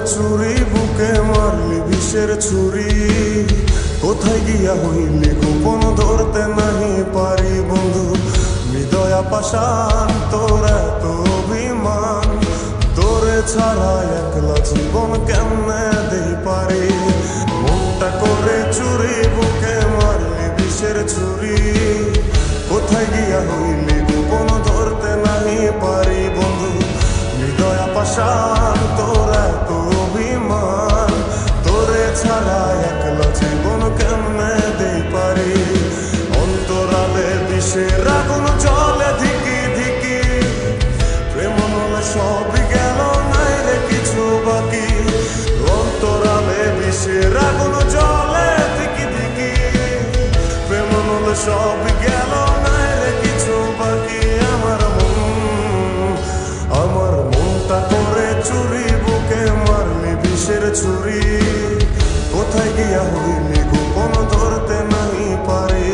চুরি বুকে মারলি বিষের ছুরি কোথায় গিয়া হইলি গোপন ধরতে নাহি পারি বন্ধু হৃদয়া পাষাণ তোর এত অভিমান তোরে ছাড়া একলা জীবন কেমনে দেই পারি মনটা করে চুরি বুকে মারলি বিষের ছুরি কোথায় গিয়া হইলি গোপন ধরতে নাহি পারি বন্ধু হৃদয়া পাষাণ তোর এত অভিমান তোরে ছাড়া একলা জীবন কেমনে দেই পারি অন্তরালে বিষের আগুন জ্বলে ধিকি ধিকি প্রেম নলে সব গেল নাই রে কিছু বাকি অন্তরালে বিষের আগুন জ্বলে ধিকি ধিকি প্রেম নলে সব গেল নাই রে কিছু বাকি আমার মনটা করে চুরি বুকে মারলি বিষের ছুরি কোথায় গিয়া হইলি গোপন ধরতে নাই পারি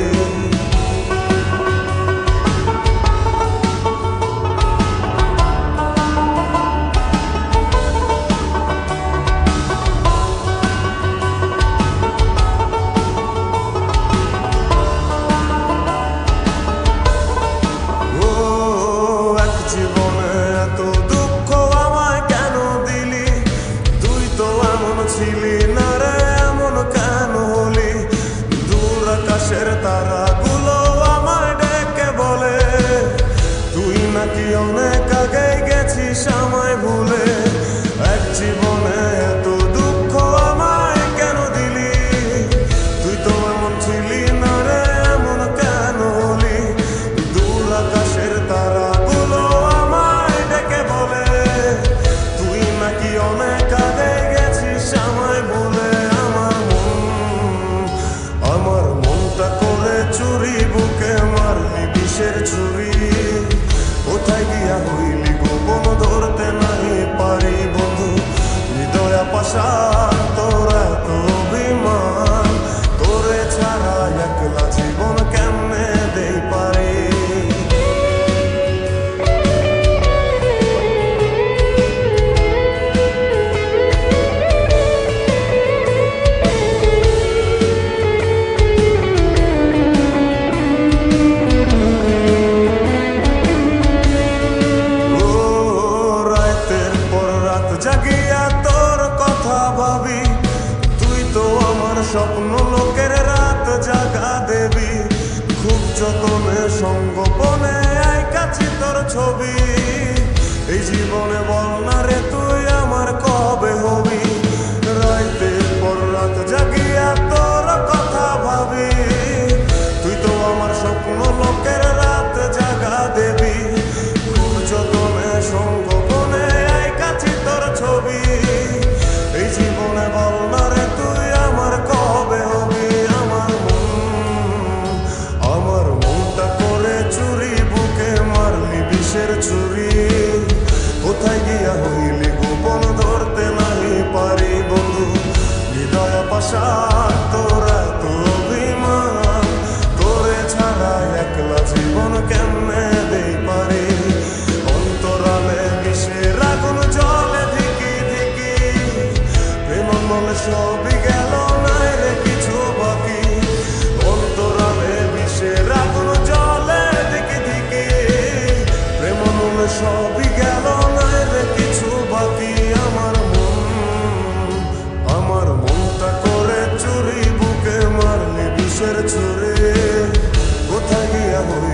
ছিলি না রে এমন কেন হলি দূর আকাশের তারাগুলো আমায় ডেকে বলে তুই নাকি অনেক আগে গেছিস আমায় ভুলে এক জীবনে এত দুঃখ আমায় কেন দিলি তুই তো এমন ছিলি না রে এমন কেন হলি দূর আকাশের তারাগুলো আমায় ডেকে বলে তুই নাকি অনেক আগে আমায় বলে আমার মনটা করে চুরি বুকে মারলি বিষের ছুরি কোথায় গিয়া হইলি গোপন ধরতে নাহি পারি বন্ধু হৃদয়া পাষাণ তোর এত অভিমান তোরে ছাড়া একলা জীবন কেমনে দেই পারি জাগিয়া তোর কথা ভাবি তুই তো আমার স্বপ্ন লোকের রাত জাগা দেবী খুব যতনে সঙ্গোপনে আইকাছি তোর ছবি এই জীবনে বল না রে তুই আমার কবে হবি রাতের পর রাত জাগিয়া তোর কথা ভাবি তুই তো আমার স্বপ্ন লোকের রাত জাগা দেবী খুব যতনে সঙ্গোপনে আইকাছি তোর ছবি এই জীবনে বল না রে তুই আমার কবে হবি আমার মনটা করে চুরি বুকে মারলি বিষের ছুরি কোথায় গিয়া হইলি গোপন ধরতে নাহি পারি বন্ধু হৃদয়া পাষাণ তোর এত অভিমান তোরে ছাড়া একলা জীবন কেমনে দেই পারি অন্তরালে বিষের আগুন জ্বলে ধিকি ধিকি প্রেম মনে সবই গেল নাই রে কিছু বাকি অন্তরালে বিষের আগুন জ্বলে ধিকি ধিকি প্রেম মনে সবই গেল নাই রে কিছু বাকি আমার মনটা করে চুরি বুকে মারলি বিষের ছুরি কোথায় গিয়া হই